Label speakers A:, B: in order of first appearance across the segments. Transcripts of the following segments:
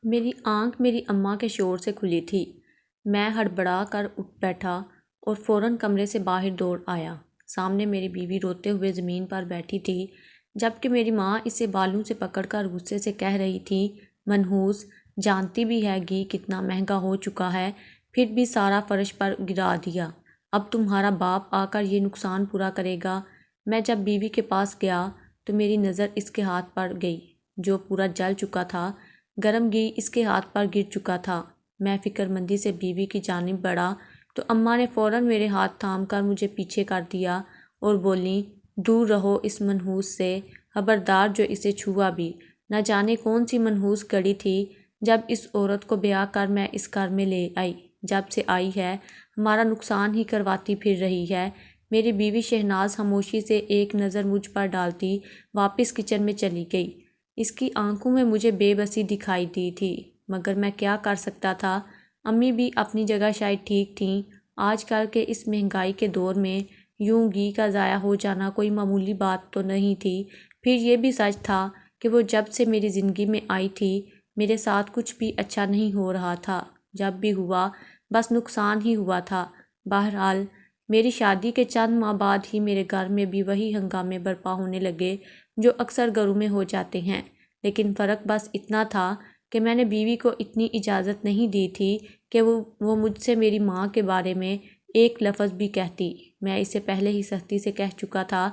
A: میری آنکھ میری اماں کے شور سے کھلی تھی۔ میں ہڑبڑا کر اٹھ بیٹھا اور فوراً کمرے سے باہر دوڑ آیا۔ سامنے میری بیوی روتے ہوئے زمین پر بیٹھی تھی، جبکہ میری ماں اسے بالوں سے پکڑ کر غصے سے کہہ رہی تھی، منحوس، جانتی بھی ہے گھی کتنا مہنگا ہو چکا ہے، پھر بھی سارا فرش پر گرا دیا۔ اب تمہارا باپ آ کر یہ نقصان پورا کرے گا۔ میں جب بیوی کے پاس گیا تو میری نظر اس کے ہاتھ پر گئی، جو پورا جل چکا تھا۔ گرم گھی اس کے ہاتھ پر گر چکا تھا۔ میں فکر مندی سے بیوی کی جانب بڑھا تو اماں نے فوراً میرے ہاتھ تھام کر مجھے پیچھے کر دیا اور بولیں، دور رہو اس منحوس سے، خبردار جو اسے چھوا بھی۔ نہ جانے کون سی منحوس گھڑی تھی جب اس عورت کو بیاہ کر میں اس گھر میں لے آئی۔ جب سے آئی ہے ہمارا نقصان ہی کرواتی پھر رہی ہے۔ میری بیوی شہناز خاموشی سے ایک نظر مجھ پر ڈالتی واپس کچن میں چلی گئی۔ اس کی آنکھوں میں مجھے بے بسی دکھائی دی تھی، مگر میں کیا کر سکتا تھا؟ امی بھی اپنی جگہ شاید ٹھیک تھیں۔ آج کل کے اس مہنگائی کے دور میں یوں گھی کا ضائع ہو جانا کوئی معمولی بات تو نہیں تھی۔ پھر یہ بھی سچ تھا کہ وہ جب سے میری زندگی میں آئی تھی میرے ساتھ کچھ بھی اچھا نہیں ہو رہا تھا۔ جب بھی ہوا بس نقصان ہی ہوا تھا۔ بہرحال میری شادی کے چند ماہ بعد ہی میرے گھر میں بھی وہی ہنگامے برپا ہونے لگے جو اکثر گھروں میں ہو جاتے ہیں، لیکن فرق بس اتنا تھا کہ میں نے بیوی کو اتنی اجازت نہیں دی تھی کہ وہ مجھ سے میری ماں کے بارے میں ایک لفظ بھی کہتی۔ میں اسے پہلے ہی سختی سے کہہ چکا تھا،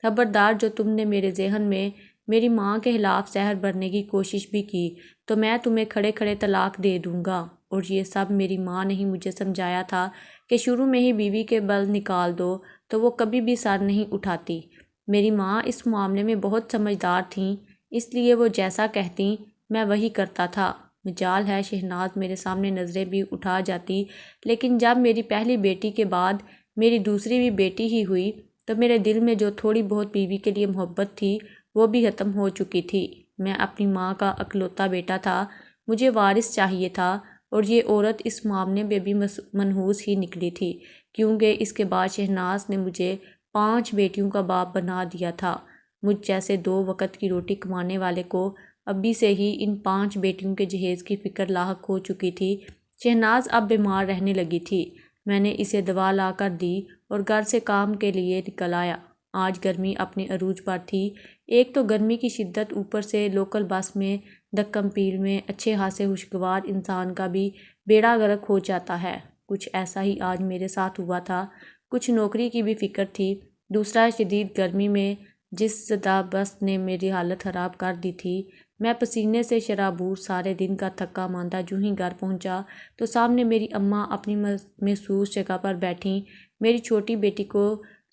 A: خبردار جو تم نے میرے ذہن میں میری ماں کے خلاف زہر بھرنے کی کوشش بھی کی تو میں تمہیں کھڑے کھڑے طلاق دے دوں گا۔ اور یہ سب میری ماں نے ہی مجھے سمجھایا تھا کہ شروع میں ہی بیوی کے بل نکال دو تو وہ کبھی بھی سر نہیں اٹھاتی۔ میری ماں اس معاملے میں بہت سمجھدار تھیں، اس لیے وہ جیسا کہتیں میں وہی کرتا تھا۔ مجال ہے شہناز میرے سامنے نظریں بھی اٹھا جاتی، لیکن جب میری پہلی بیٹی کے بعد میری دوسری بھی بیٹی ہی ہوئی تو میرے دل میں جو تھوڑی بہت بیوی کے لیے محبت تھی وہ بھی ختم ہو چکی تھی۔ میں اپنی ماں کا اکلوتا بیٹا تھا، مجھے وارث چاہیے تھا، اور یہ عورت اس معاملے میں بھی منحوس ہی نکلی تھی، کیونکہ اس کے بعد شہناز نے مجھے 5 بیٹیوں کا باپ بنا دیا تھا۔ مجھ جیسے 2 وقت کی روٹی کمانے والے کو ابھی سے ہی ان 5 بیٹیوں کے جہیز کی فکر لاحق ہو چکی تھی۔ شہناز اب بیمار رہنے لگی تھی۔ میں نے اسے دوا لا کر دی اور گھر سے کام کے لیے نکل آیا۔ آج گرمی اپنے عروج پر تھی۔ ایک تو گرمی کی شدت، اوپر سے لوکل بس میں دکم پیل میں اچھے خاصے خوشگوار انسان کا بھی بیڑا غرق ہو جاتا ہے۔ کچھ ایسا ہی آج میرے ساتھ ہوا تھا۔ کچھ نوکری کی بھی فکر تھی، دوسرا شدید گرمی میں جس زدہ بس نے میری حالت خراب کر دی تھی۔ میں پسینے سے شرابور سارے دن کا تھکا ماندہ جوں ہی گھر پہنچا تو سامنے میری اماں اپنی محسوس جگہ پر بیٹھیں میری چھوٹی بیٹی کو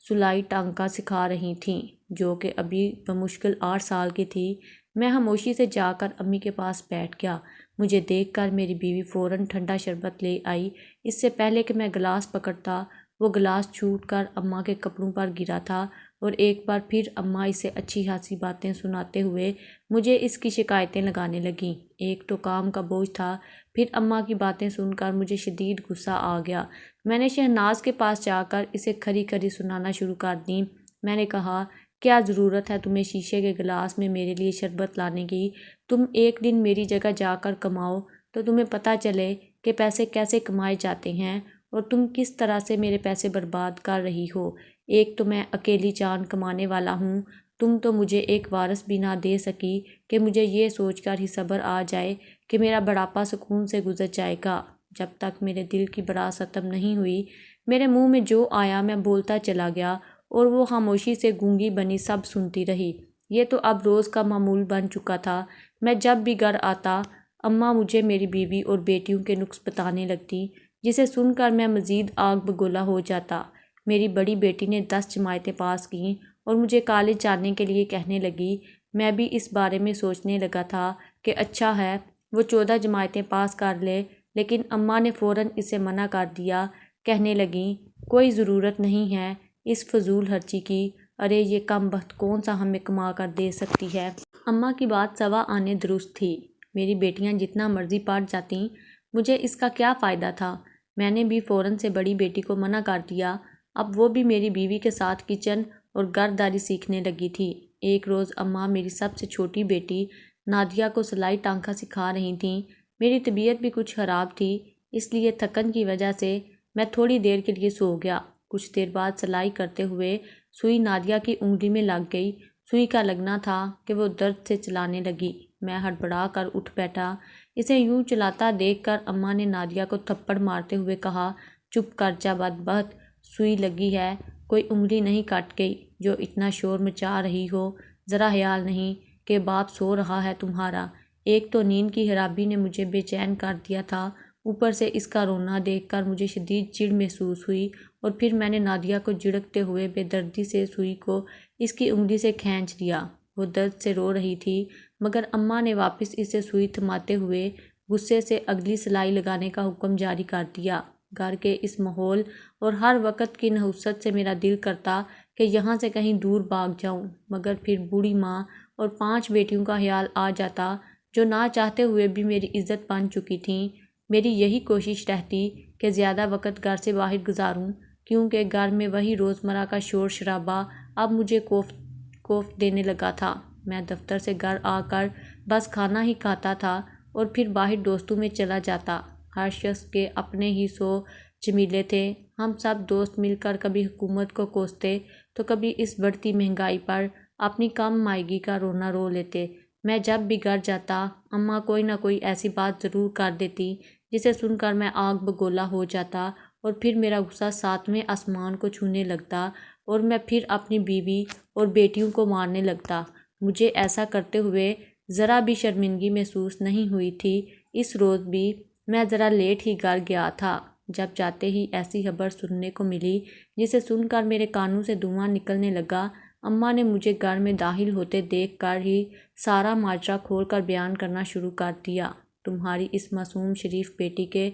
A: سلائی ٹانکا سکھا رہی تھیں، جو کہ ابھی بمشکل 8 سال کی تھی۔ میں خاموشی سے جا کر امی کے پاس بیٹھ گیا۔ مجھے دیکھ کر میری بیوی فوراً ٹھنڈا شربت لے آئی۔ اس سے پہلے کہ میں گلاس پکڑتا وہ گلاس چھوٹ کر اماں کے کپڑوں پر گرا تھا، اور ایک بار پھر اماں اسے اچھی خاصی باتیں سناتے ہوئے مجھے اس کی شکایتیں لگانے لگیں۔ ایک تو کام کا بوجھ تھا، پھر اماں کی باتیں سن کر مجھے شدید غصہ آ گیا۔ میں نے شہناز کے پاس جا کر اسے کھری کھری سنانا شروع کر دیں۔ میں نے کہا، کیا ضرورت ہے تمہیں شیشے کے گلاس میں میرے لیے شربت لانے کی؟ تم ایک دن میری جگہ جا کر کماؤ تو تمہیں پتہ چلے کہ پیسے کیسے کمائے جاتے ہیں اور تم کس طرح سے میرے پیسے برباد کر رہی ہو۔ ایک تو میں اکیلی جان کمانے والا ہوں، تم تو مجھے ایک وارث بھی نہ دے سکی کہ مجھے یہ سوچ کر ہی صبر آ جائے کہ میرا بڑھاپا سکون سے گزر جائے گا۔ جب تک میرے دل کی بڑاس ختم نہیں ہوئی، میرے منہ میں جو آیا میں بولتا چلا گیا، اور وہ خاموشی سے گونگی بنی سب سنتی رہی۔ یہ تو اب روز کا معمول بن چکا تھا۔ میں جب بھی گھر آتا اماں مجھے میری بیوی اور بیٹیوں کے نقص بتانے لگتی، جسے سن کر میں مزید آگ بگولا ہو جاتا۔ میری بڑی بیٹی نے 10 جماعتیں پاس کیں اور مجھے کالج جانے کے لیے کہنے لگی۔ میں بھی اس بارے میں سوچنے لگا تھا کہ اچھا ہے وہ 14 جماعتیں پاس کر لے، لیکن اماں نے فوراً اسے منع کر دیا۔ کہنے لگیں، کوئی ضرورت نہیں ہے اس فضول خرچی کی، ارے یہ کم بخت کون سا ہمیں کما کر دے سکتی ہے۔ اماں کی بات سوا آنے درست تھی۔ میری بیٹیاں جتنا مرضی پڑھ جاتیں، مجھے اس کا کیا فائدہ تھا؟ میں نے بھی فوراً سے بڑی بیٹی کو منع کر دیا۔ اب وہ بھی میری بیوی کے ساتھ کچن اور گھرداری سیکھنے لگی تھی۔ ایک روز اماں میری سب سے چھوٹی بیٹی نادیہ کو سلائی ٹانکا سکھا رہی تھیں۔ میری طبیعت بھی کچھ خراب تھی، اس لیے تھکن کی وجہ سے میں تھوڑی دیر کے لیے سو گیا۔ کچھ دیر بعد سلائی کرتے ہوئے سوئی نادیہ کی انگلی میں لگ گئی۔ سوئی کا لگنا تھا کہ وہ درد سے چلانے لگی۔ میں ہڑبڑا کر اٹھ بیٹھا۔ اسے یوں چلاتا دیکھ کر اماں نے نادیہ کو تھپڑ مارتے ہوئے کہا، چپ کر جا بدبخت، سوئی لگی ہے، کوئی انگلی نہیں کٹ گئی جو اتنا شور مچا رہی ہو، ذرا خیال نہیں کہ باپ سو رہا ہے تمہارا۔ ایک تو نیند کی خرابی نے مجھے بے چین کر دیا تھا، اوپر سے اس کا رونا دیکھ کر مجھے شدید چڑ محسوس ہوئی، اور پھر میں نے نادیہ کو جھڑکتے ہوئے بے دردی سے سوئی کو اس کی انگلی سے کھینچ لیا۔ وہ درد سے رو رہی تھی، مگر اماں نے واپس اسے سوئی تھماتے ہوئے غصے سے اگلی سلائی لگانے کا حکم جاری کر دیا۔ گھر کے اس ماحول اور ہر وقت کی نحوست سے میرا دل کرتا کہ یہاں سے کہیں دور بھاگ جاؤں، مگر پھر بوڑھی ماں اور 5 بیٹیوں کا خیال آ جاتا جو نہ چاہتے ہوئے بھی میری عزت بن چکی تھیں۔ میری یہی کوشش رہتی کہ زیادہ وقت گھر سے باہر گزاروں، کیونکہ گھر میں وہی روزمرہ کا شور شرابہ اب مجھے کوفت دینے لگا تھا۔ میں دفتر سے گھر آ کر بس کھانا ہی کھاتا تھا اور پھر باہر دوستوں میں چلا جاتا۔ ہر شخص کے اپنے ہی 100 جمیلے تھے۔ ہم سب دوست مل کر کبھی حکومت کو کوستے تو کبھی اس بڑھتی مہنگائی پر اپنی کم مائیگی کا رونا رو لیتے۔ میں جب بھی گھر جاتا اماں کوئی نہ کوئی ایسی بات ضرور کر دیتی جسے سن کر میں آگ بگولا ہو جاتا، اور پھر میرا غصہ 7ویں آسمان کو چھونے لگتا اور میں پھر اپنی بیوی اور بیٹیوں کو مارنے لگتا۔ مجھے ایسا کرتے ہوئے ذرا بھی شرمندگی محسوس نہیں ہوئی تھی۔ اس روز بھی میں ذرا لیٹ ہی گھر گیا تھا۔ جب جاتے ہی ایسی خبر سننے کو ملی جسے سن کر میرے کانوں سے دھواں نکلنے لگا۔ اماں نے مجھے گھر میں داخل ہوتے دیکھ کر ہی سارا ماجرا کھول کر بیان کرنا شروع کر دیا۔ تمہاری اس معصوم شریف بیٹی کے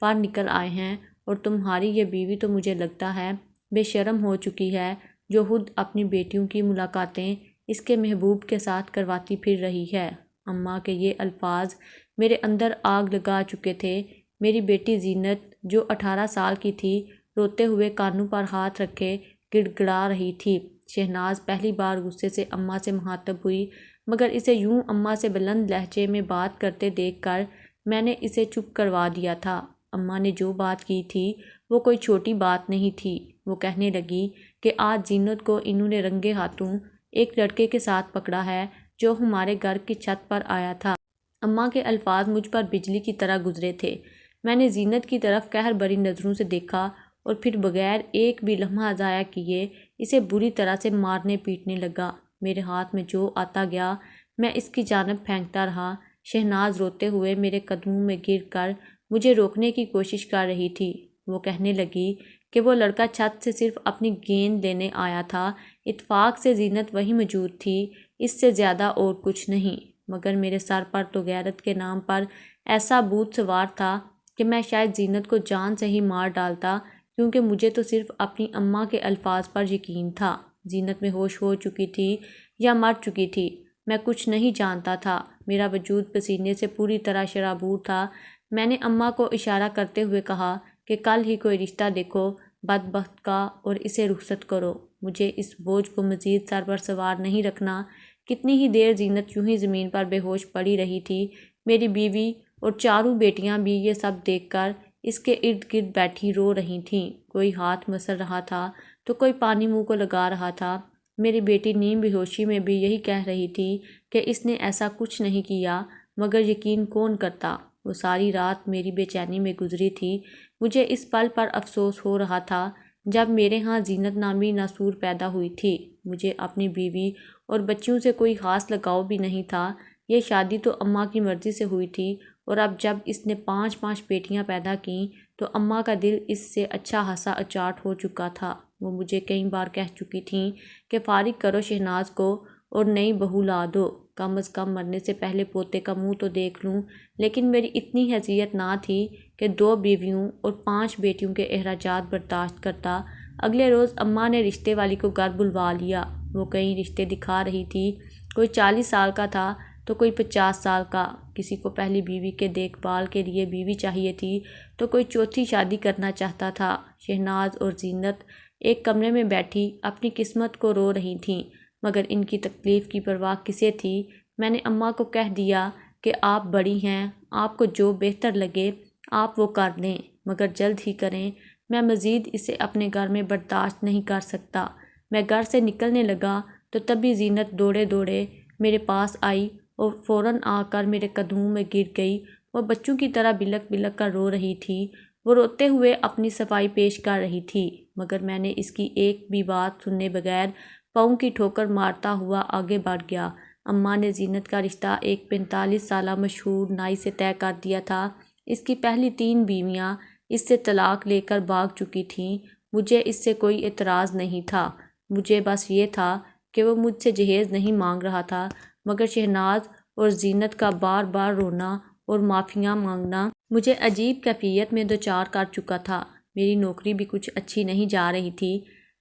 A: پر نکل آئے ہیں، اور تمہاری یہ بیوی تو مجھے لگتا ہے بے شرم ہو چکی ہے، جو خود اپنی بیٹیوں کی ملاقاتیں اس کے محبوب کے ساتھ کرواتی پھر رہی ہے۔ اماں کے یہ الفاظ میرے اندر آگ لگا چکے تھے۔ میری بیٹی زینت جو 18 سال کی تھی، روتے ہوئے کانوں پر ہاتھ رکھے گڑ گڑا رہی تھی۔ شہناز پہلی بار غصے سے اماں سے مخاطب ہوئی، مگر اسے یوں اماں سے بلند لہجے میں بات کرتے دیکھ کر میں نے اسے چپ کروا دیا تھا۔ اماں نے جو بات کی تھی وہ کوئی چھوٹی بات نہیں تھی۔ وہ کہنے لگی کہ آج زینت کو انہوں نے رنگے ہاتھوں ایک لڑکے کے ساتھ پکڑا ہے جو ہمارے گھر کی چھت پر آیا تھا۔ اماں کے الفاظ مجھ پر بجلی کی طرح گزرے تھے۔ میں نے زینت کی طرف قہر بھری نظروں سے دیکھا اور پھر بغیر ایک بھی لمحہ ضائع کیے اسے بری طرح سے مارنے پیٹنے لگا۔ میرے ہاتھ میں جو آتا گیا میں اس کی جانب پھینکتا رہا۔ شہناز روتے ہوئے میرے قدموں میں گر کر مجھے روکنے کی کوشش کر رہی تھی۔ وہ کہنے لگی کہ وہ لڑکا چھت سے صرف اپنی گیند لینے آیا تھا، اتفاق سے زینت وہیں موجود تھی، اس سے زیادہ اور کچھ نہیں۔ مگر میرے سر پر تو غیرت کے نام پر ایسا بھوت سوار تھا کہ میں شاید زینت کو جان سے ہی مار ڈالتا، کیونکہ مجھے تو صرف اپنی اماں کے الفاظ پر یقین تھا۔ زینت میں ہوش ہو چکی تھی یا مر چکی تھی، میں کچھ نہیں جانتا تھا۔ میرا وجود پسینے سے پوری طرح شرابور تھا۔ میں نے اماں کو اشارہ کرتے ہوئے کہا کہ کل ہی کوئی رشتہ دیکھو بدبخت کا اور اسے رخصت کرو۔ مجھے اس بوجھ کو مزید سر پر سوار نہیں رکھنا۔ کتنی ہی دیر زینت یوں ہی زمین پر بے ہوش پڑی رہی تھی۔ میری بیوی اور 4 بیٹیاں بھی یہ سب دیکھ کر اس کے ارد گرد بیٹھی رو رہی تھیں۔ کوئی ہاتھ مسل رہا تھا تو کوئی پانی منہ کو لگا رہا تھا۔ میری بیٹی نیم بے ہوشی میں بھی یہی کہہ رہی تھی کہ اس نے ایسا کچھ نہیں کیا، مگر یقین کون کرتا۔ وہ ساری رات میری بے چینی میں گزری تھی۔ مجھے اس پل پر افسوس ہو رہا تھا جب میرے ہاں زینت نامی ناسور پیدا ہوئی تھی۔ مجھے اپنی بیوی اور بچیوں سے کوئی خاص لگاؤ بھی نہیں تھا۔ یہ شادی تو اماں کی مرضی سے ہوئی تھی، اور اب جب اس نے 5 بیٹیاں پیدا کیں تو اماں کا دل اس سے اچھا خاصا اچاٹ ہو چکا تھا۔ وہ مجھے کئی بار کہہ چکی تھیں کہ فارغ کرو شہناز کو اور نئی بہو لا دو، کم از کم مرنے سے پہلے پوتے کا منہ تو دیکھ لوں، لیکن میری اتنی حیثیت نہ تھی کہ 2 بیویوں اور 5 بیٹیوں کے اخراجات برداشت کرتا۔ اگلے روز اماں نے رشتے والی کو گھر بلوا لیا۔ وہ کئی رشتے دکھا رہی تھی، کوئی 40 سال کا تھا تو کوئی 50 سال کا۔ کسی کو پہلی بیوی کے دیکھ بھال کے لیے بیوی چاہیے تھی تو کوئی چوتھی شادی کرنا چاہتا تھا۔ شہناز اور زینت ایک کمرے میں بیٹھی اپنی قسمت کو رو رہی تھیں، مگر ان کی تکلیف کی پرواہ کسے تھی۔ میں نے اماں کو کہہ دیا کہ آپ بڑی ہیں، آپ کو جو بہتر لگے آپ وہ کر لیں، مگر جلد ہی کریں، میں مزید اسے اپنے گھر میں برداشت نہیں کر سکتا۔ میں گھر سے نکلنے لگا تو تبھی زینت دوڑے دوڑے میرے پاس آئی اور فوراً آ کر میرے قدموں میں گر گئی۔ وہ بچوں کی طرح بلک بلک کر رو رہی تھی۔ وہ روتے ہوئے اپنی صفائی پیش کر رہی تھی، مگر میں نے اس کی ایک بھی بات سنے بغیر پاؤں کی ٹھوکر مارتا ہوا آگے بڑھ گیا۔ اماں نے زینت کا رشتہ ایک 45 سالہ مشہور نائی سے طے کر دیا تھا۔ اس کی پہلی 3 بیویاں اس سے طلاق لے کر بھاگ چکی تھیں۔ مجھے اس سے کوئی اعتراض نہیں تھا، مجھے بس یہ تھا کہ وہ مجھ سے جہیز نہیں مانگ رہا تھا، مگر شہناز اور زینت کا بار بار رونا اور معافیاں مانگنا مجھے عجیب کیفیت میں دوچار کر چکا تھا۔ میری نوکری بھی کچھ اچھی نہیں جا رہی تھی،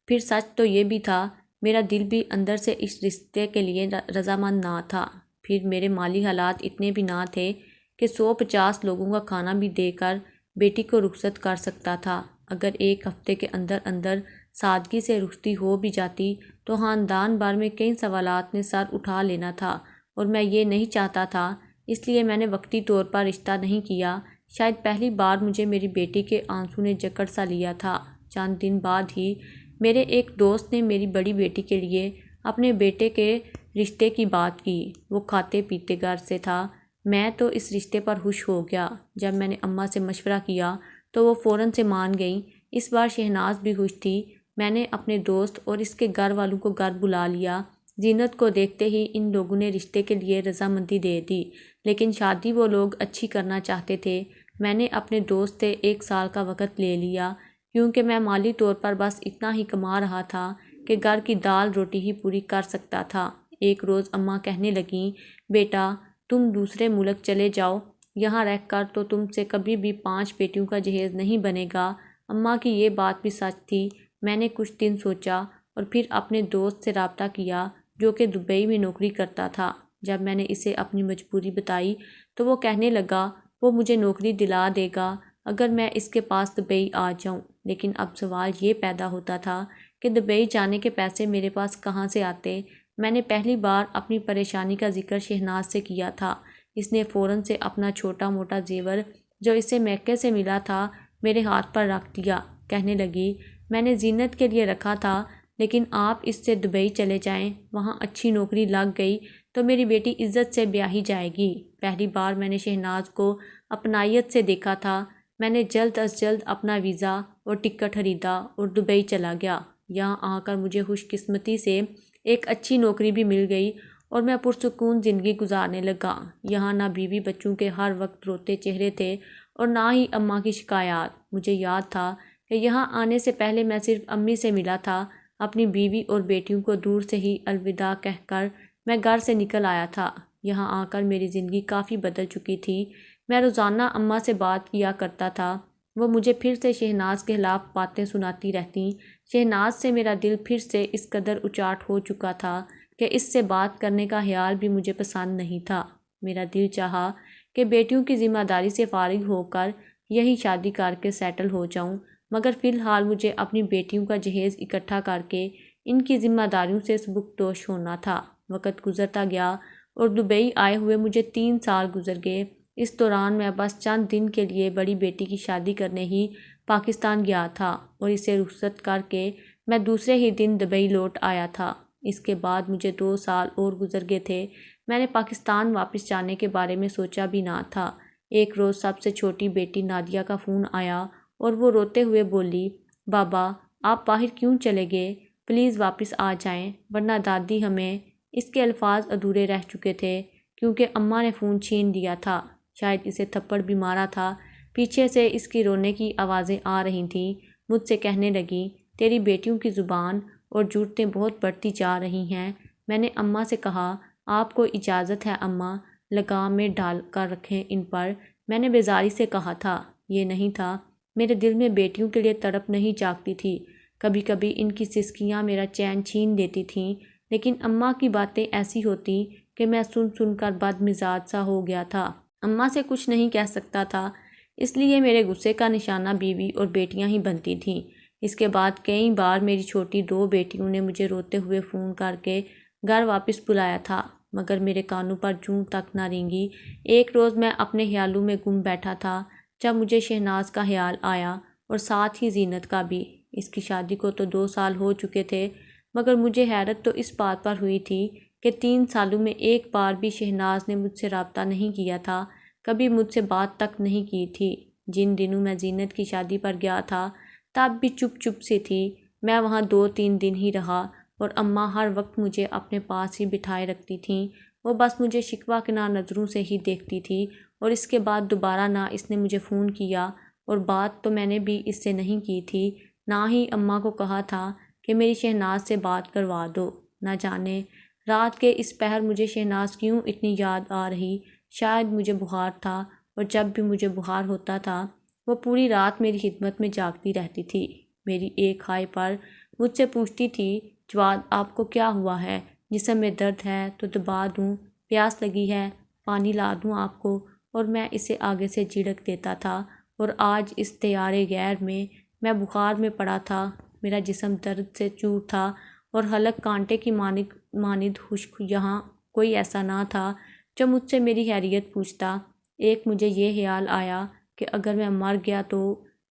A: پھر سچ تو یہ بھی تھا میرا دل بھی اندر سے اس رشتے کے لیے رضامند نہ تھا۔ پھر میرے مالی حالات اتنے بھی نہ تھے کہ 150 لوگوں کا کھانا بھی دے کر بیٹی کو رخصت کر سکتا تھا۔ اگر ایک ہفتے کے اندر اندر سادگی سے رخصتی ہو بھی جاتی تو خاندان بھر میں کئی سوالات نے سر اٹھا لینا تھا، اور میں یہ نہیں چاہتا تھا، اس لیے میں نے وقتی طور پر رشتہ نہیں کیا۔ شاید پہلی بار مجھے میری بیٹی کے آنسوں نے جکڑ سا لیا تھا۔ چند دن بعد ہی میرے ایک دوست نے میری بڑی بیٹی کے لیے اپنے بیٹے کے رشتے کی بات کی۔ وہ کھاتے پیتے گھر سے تھا۔ میں تو اس رشتے پر خوش ہو گیا۔ جب میں نے اماں سے مشورہ کیا تو وہ فوراً سے مان گئیں۔ اس بار شہناز بھی خوش تھی۔ میں نے اپنے دوست اور اس کے گھر والوں کو گھر بلا لیا۔ زینت کو دیکھتے ہی ان لوگوں نے رشتے کے لیے رضامندی دے دی، لیکن شادی وہ لوگ اچھی کرنا چاہتے تھے۔ میں نے اپنے دوست سے 1 سال کا وقت لے لیا، کیونکہ میں مالی طور پر بس اتنا ہی کما رہا تھا کہ گھر کی دال روٹی ہی پوری کر سکتا تھا۔ ایک روز اماں کہنے لگیں، بیٹا تم دوسرے ملک چلے جاؤ، یہاں رہ کر تو تم سے کبھی بھی 5 بیٹیوں کا جہیز نہیں بنے گا۔ اماں کی یہ بات بھی سچ تھی۔ میں نے کچھ دن سوچا اور پھر اپنے دوست سے رابطہ کیا جو کہ دبئی میں نوکری کرتا تھا۔ جب میں نے اسے اپنی مجبوری بتائی تو وہ کہنے لگا وہ مجھے نوکری دلا دے گا اگر میں اس کے پاس دبئی آ جاؤں۔ لیکن اب سوال یہ پیدا ہوتا تھا کہ دبئی جانے کے پیسے میرے پاس کہاں سے آتے؟ میں نے پہلی بار اپنی پریشانی کا ذکر شہناز سے کیا تھا۔ اس نے فوراً سے اپنا چھوٹا موٹا زیور جو اسے میکے سے ملا تھا میرے ہاتھ پر رکھ دیا۔ کہنے لگی، میں نے زینت کے لیے رکھا تھا، لیکن آپ اس سے دبئی چلے جائیں، وہاں اچھی نوکری لگ گئی تو میری بیٹی عزت سے بیاہی جائے گی۔ پہلی بار میں نے شہناز کو اپنائیت سے دیکھا تھا۔ میں نے جلد از جلد اپنا ویزا اور ٹکٹ خریدا اور دبئی چلا گیا۔ یہاں آ کر مجھے خوش قسمتی سے ایک اچھی نوکری بھی مل گئی اور میں پرسکون زندگی گزارنے لگا۔ یہاں نہ بیوی بچوں کے ہر وقت روتے چہرے تھے اور نہ ہی اماں کی شکایات۔ مجھے یاد تھا کہ یہاں آنے سے پہلے میں صرف امی سے ملا تھا۔ اپنی بیوی اور بیٹیوں کو دور سے ہی الوداع کہہ کر میں گھر سے نکل آیا تھا۔ یہاں آ کر میری زندگی کافی بدل چکی تھی۔ میں روزانہ اماں سے بات کیا کرتا تھا۔ وہ مجھے پھر سے شہناز کے خلاف باتیں سناتی رہتیں۔ شہناز سے میرا دل پھر سے اس قدر اچاٹ ہو چکا تھا کہ اس سے بات کرنے کا خیال بھی مجھے پسند نہیں تھا۔ میرا دل چاہا کہ بیٹیوں کی ذمہ داری سے فارغ ہو کر یہی شادی کر کے سیٹل ہو جاؤں، مگر فی الحال مجھے اپنی بیٹیوں کا جہیز اکٹھا کر کے ان کی ذمہ داریوں سے سبکدوش ہونا تھا۔ وقت گزرتا گیا اور دبئی آئے ہوئے مجھے 3 سال گزر گئے۔ اس دوران میں بس چند دن کے لیے بڑی بیٹی کی شادی کرنے ہی پاکستان گیا تھا اور اسے رخصت کر کے میں دوسرے ہی دن دبئی لوٹ آیا تھا۔ اس کے بعد مجھے 2 سال اور گزر گئے تھے۔ میں نے پاکستان واپس جانے کے بارے میں سوچا بھی نہ تھا۔ ایک روز سب سے چھوٹی بیٹی نادیہ کا فون آیا اور وہ روتے ہوئے بولی، بابا آپ باہر کیوں چلے گئے؟ پلیز واپس آ جائیں ورنہ دادی ہمیں۔ اس کے الفاظ ادھورے رہ چکے تھے کیونکہ اماں نے فون چھین لیا تھا۔ شاید اسے تھپڑ بھی مارا تھا۔ پیچھے سے اس کی رونے کی آوازیں آ رہی تھیں۔ مجھ سے کہنے لگی، تیری بیٹیوں کی زبان اور جرتیں بہت بڑھتی جا رہی ہیں۔ میں نے اماں سے کہا، آپ کو اجازت ہے اماں، لگام میں ڈال کر رکھیں ان پر۔ میں نے بیزاری سے کہا تھا۔ یہ نہیں تھا، میرے دل میں بیٹیوں کے لیے تڑپ نہیں جاگتی تھی۔ کبھی کبھی ان کی سسکیاں میرا چین چھین دیتی تھیں، لیکن اماں کی باتیں ایسی ہوتیں کہ میں سن سن کر بد مزاج سا ہو گیا تھا۔ اماں سے کچھ نہیں کہہ سکتا تھا، اس لیے میرے غصے کا نشانہ بیوی اور بیٹیاں ہی بنتی تھیں۔ اس کے بعد کئی بار میری چھوٹی 2 بیٹیوں نے مجھے روتے ہوئے فون کر کے گھر واپس بلایا تھا۔ مگر میرے کانوں پر جوں تک نہ رینگی۔ ایک روز میں اپنے خیالوں میں گم بیٹھا تھا جب مجھے شہناز کا خیال آیا اور ساتھ ہی زینت کا بھی۔ اس کی شادی کو تو 2 سال ہو چکے تھے، مگر مجھے حیرت تو اس بات پر ہوئی تھی کہ 3 سالوں میں ایک بار بھی شہناز نے مجھ سے رابطہ نہیں کیا تھا، کبھی مجھ سے بات تک نہیں کی تھی۔ جن دنوں میں زینت کی شادی پر گیا تھا تب بھی چپ چپ سی تھی۔ میں وہاں 2-3 دن ہی رہا اور اماں ہر وقت مجھے اپنے پاس ہی بٹھائے رکھتی تھیں۔ وہ بس مجھے شکوہ کنار نظروں سے ہی دیکھتی تھی، اور اس کے بعد دوبارہ نہ اس نے مجھے فون کیا، اور بات تو میں نے بھی اس سے نہیں کی تھی، نہ ہی اماں کو کہا تھا کہ میری شہناز سے بات کروا دو۔ نہ جانے رات کے اس پہر مجھے شہناز کیوں اتنی یاد آ رہی۔ شاید مجھے بخار تھا، اور جب بھی مجھے بخار ہوتا تھا وہ پوری رات میری خدمت میں جاگتی رہتی تھی۔ میری ایک ہائے پر مجھ سے پوچھتی تھی، جواد آپ کو کیا ہوا ہے؟ جسم میں درد ہے تو دبا دوں؟ پیاس لگی ہے پانی لا دوں آپ کو؟ اور میں اسے آگے سے جھڑک دیتا تھا۔ اور آج اس دیارے غیر میں بخار میں پڑا تھا، میرا جسم درد سے چور تھا، اور حلق کانٹے کی مانند خشک۔ یہاں کوئی ایسا نہ تھا جو مجھ سے میری خیریت پوچھتا۔ ایک مجھے یہ خیال آیا کہ اگر میں مر گیا تو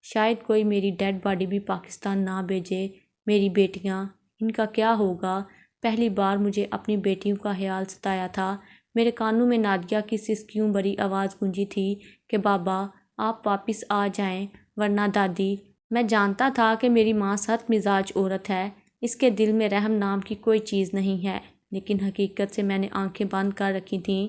A: شاید کوئی میری ڈیڈ باڈی بھی پاکستان نہ بھیجے۔ میری بیٹیاں، ان کا کیا ہوگا؟ پہلی بار مجھے اپنی بیٹیوں کا خیال ستایا تھا۔ میرے کانوں میں نادیہ کی سسکیوں بھری آواز گونجی تھی کہ بابا آپ واپس آ جائیں ورنہ دادی۔ میں جانتا تھا کہ میری ماں سخت مزاج عورت ہے، اس کے دل میں رحم نام کی کوئی چیز نہیں ہے، لیکن حقیقت سے میں نے آنکھیں بند کر رکھی تھیں۔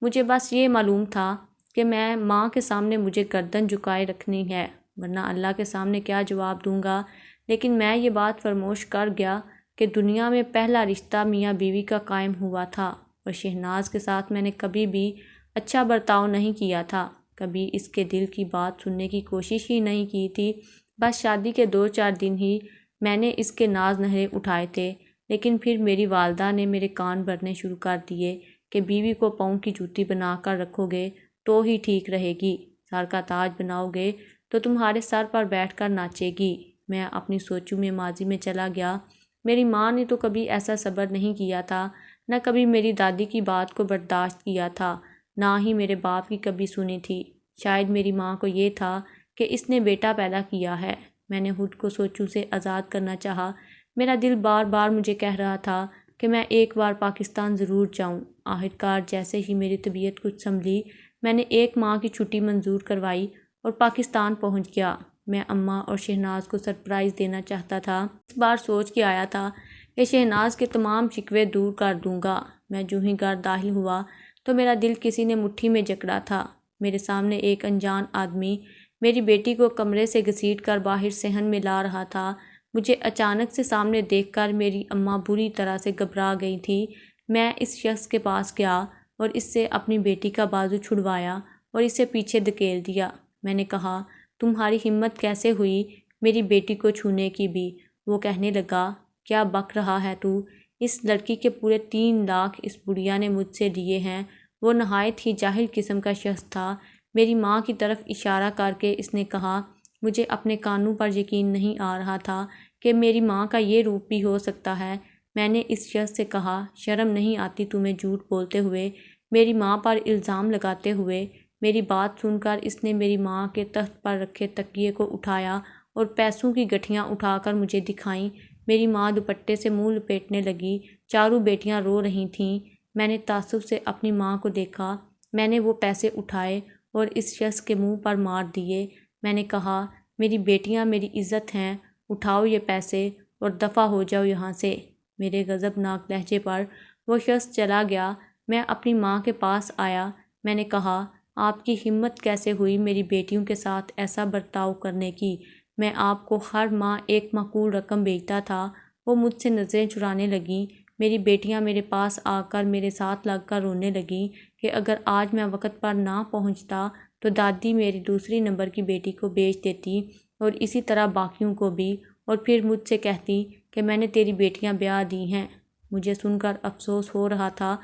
A: مجھے بس یہ معلوم تھا کہ میں ماں کے سامنے مجھے گردن جھکائے رکھنی ہے، ورنہ اللہ کے سامنے کیا جواب دوں گا۔ لیکن میں یہ بات فراموش کر گیا کہ دنیا میں پہلا رشتہ میاں بیوی کا قائم ہوا تھا، اور شہناز کے ساتھ میں نے کبھی بھی اچھا برتاؤ نہیں کیا تھا، کبھی اس کے دل کی بات سننے کی کوشش ہی نہیں کی تھی۔ بس شادی کے 2-4 دن ہی میں نے اس کے ناز نخرے اٹھائے تھے، لیکن پھر میری والدہ نے میرے کان بھرنے شروع کر دیے کہ بیوی کو پاؤں کی جوتی بنا کر رکھو گے تو ہی ٹھیک رہے گی، سر کا تاج بناؤ گے تو تمہارے سر پر بیٹھ کر ناچے گی۔ میں اپنی سوچوں میں ماضی میں چلا گیا۔ میری ماں نے تو کبھی ایسا صبر نہیں کیا تھا، نہ کبھی میری دادی کی بات کو برداشت کیا تھا، نہ ہی میرے باپ کی کبھی سنی تھی۔ شاید میری ماں کو یہ تھا کہ اس نے بیٹا پیدا کیا ہے۔ میں نے خود کو سوچوں سے آزاد کرنا چاہا۔ میرا دل بار بار مجھے کہہ رہا تھا کہ میں ایک بار پاکستان ضرور جاؤں۔ آخرکار جیسے ہی میری طبیعت کچھ سنبھلی، میں نے 1 ماہ کی چھٹی منظور کروائی اور پاکستان پہنچ گیا۔ میں اماں اور شہناز کو سرپرائز دینا چاہتا تھا۔ اس بار سوچ کے آیا تھا کہ شہناز کے تمام شکوے دور کر دوں گا۔ میں جو ہی گھر داخل ہوا تو میرا دل کسی نے مٹھی میں جکڑا تھا۔ میرے سامنے ایک انجان آدمی میری بیٹی کو کمرے سے گھسیٹ کر باہر صحن میں لا رہا تھا۔ مجھے اچانک سے سامنے دیکھ کر میری اماں بری طرح سے گھبرا گئی تھی۔ میں اس شخص کے پاس گیا اور اس سے اپنی بیٹی کا بازو چھڑوایا اور اسے پیچھے دھکیل دیا۔ میں نے کہا، تمہاری ہمت کیسے ہوئی میری بیٹی کو چھونے کی بھی؟ وہ کہنے لگا، کیا بک رہا ہے تو؟ اس لڑکی کے پورے 3 لاکھ اس بڑھیا نے مجھ سے لیے ہیں۔ وہ نہایت ہی جاہل قسم کا شخص تھا۔ میری ماں کی طرف اشارہ کر کے اس نے کہا۔ مجھے اپنے کانوں پر یقین نہیں آ رہا تھا کہ میری ماں کا یہ روپ بھی ہو سکتا ہے۔ میں نے اس شخص سے کہا، شرم نہیں آتی تمہیں جھوٹ بولتے ہوئے، میری ماں پر الزام لگاتے ہوئے؟ میری بات سن کر اس نے میری ماں کے تخت پر رکھے تکیے کو اٹھایا اور پیسوں کی گٹھیاں اٹھا کر مجھے دکھائیں۔ میری ماں دوپٹے سے منہ لپیٹنے لگی۔ چاروں بیٹیاں رو رہی تھیں۔ میں نے تعصب سے اپنی ماں کو دیکھا۔ میں نے وہ پیسے اٹھائے اور اس شخص کے منہ پر مار دیے۔ میں نے کہا، میری بیٹیاں میری عزت ہیں، اٹھاؤ یہ پیسے اور دفع ہو جاؤ یہاں سے۔ میرے غضبناک لہجے پر وہ شخص چلا گیا۔ میں اپنی ماں کے پاس آیا۔ میں نے کہا، آپ کی ہمت کیسے ہوئی میری بیٹیوں کے ساتھ ایسا برتاؤ کرنے کی؟ میں آپ کو ہر ماہ ایک معقول رقم بھیجتا تھا۔ وہ مجھ سے نظریں چرانے لگیں۔ میری بیٹیاں میرے پاس آ کر میرے ساتھ لگ کر رونے لگیں کہ اگر آج میں وقت پر نہ پہنچتا تو دادی میری دوسری نمبر کی بیٹی کو بیچ دیتی اور اسی طرح باقیوں کو بھی، اور پھر مجھ سے کہتی کہ میں نے تیری بیٹیاں بیاہ دی ہیں۔ مجھے سن کر افسوس ہو رہا تھا۔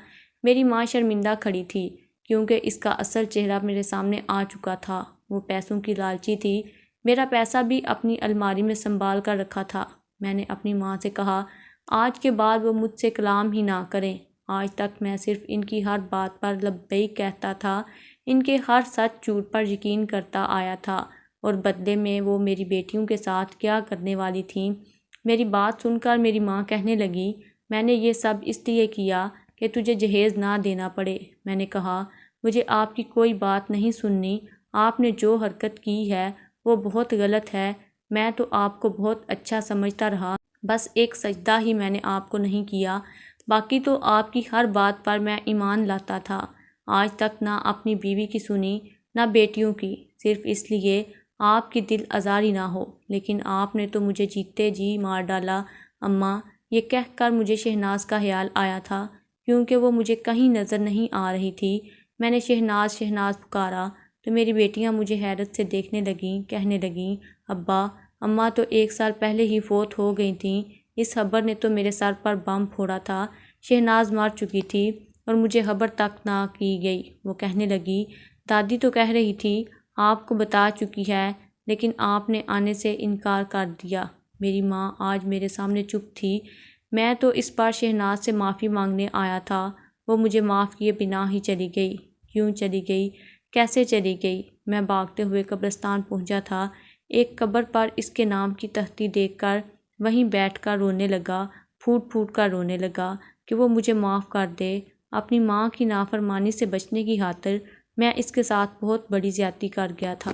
A: میری ماں شرمندہ کھڑی تھی کیونکہ اس کا اصل چہرہ میرے سامنے آ چکا تھا۔ وہ پیسوں کی لالچی تھی۔ میرا پیسہ بھی اپنی الماری میں سنبھال کر رکھا تھا۔ میں نے اپنی ماں سے کہا، آج کے بعد وہ مجھ سے کلام ہی نہ کریں۔ آج تک میں صرف ان کی ہر بات پر لبیک کہتا تھا، ان کے ہر سچ جھوٹ پر یقین کرتا آیا تھا، اور بدلے میں وہ میری بیٹیوں کے ساتھ کیا کرنے والی تھیں۔ میری بات سن کر میری ماں کہنے لگی، میں نے یہ سب اس لیے کیا کہ تجھے جہیز نہ دینا پڑے۔ میں نے کہا، مجھے آپ کی کوئی بات نہیں سننی، آپ نے جو حرکت کی ہے وہ بہت غلط ہے۔ میں تو آپ کو بہت اچھا سمجھتا رہا، بس ایک سجدہ ہی میں نے آپ کو نہیں کیا، باقی تو آپ کی ہر بات پر میں ایمان لاتا تھا۔ آج تک نہ اپنی بیوی کی سنی نہ بیٹیوں کی، صرف اس لیے آپ کی دل آزاری نہ ہو، لیکن آپ نے تو مجھے جیتے جی مار ڈالا اماں۔ یہ کہہ کر مجھے شہناز کا خیال آیا تھا، کیونکہ وہ مجھے کہیں نظر نہیں آ رہی تھی۔ میں نے شہناز شہناز پکارا تو میری بیٹیاں مجھے حیرت سے دیکھنے لگیں، کہنے لگیں، ابا، اماں تو 1 سال پہلے ہی فوت ہو گئی تھیں، اس خبر نے تو میرے سر پر بم پھوڑا تھا، شہناز مر چکی تھی اور مجھے خبر تک نہ کی گئی۔ وہ کہنے لگی، دادی تو کہہ رہی تھی آپ کو بتا چکی ہے، لیکن آپ نے آنے سے انکار کر دیا۔ میری ماں آج میرے سامنے چپ تھی۔ میں تو اس بار شہناز سے معافی مانگنے آیا تھا، وہ مجھے معاف کیے بنا ہی چلی گئی۔ کیوں چلی گئی؟ کیسے چلی گئی؟ میں بھاگتے ہوئے قبرستان پہنچا تھا، ایک قبر پر اس کے نام کی تختی دیکھ کر وہیں بیٹھ کر رونے لگا، پھوٹ پھوٹ کر رونے لگا کہ وہ مجھے معاف کر دے۔ اپنی ماں کی نافرمانی سے بچنے کی خاطر میں اس کے ساتھ بہت بڑی زیادتی کر گیا تھا۔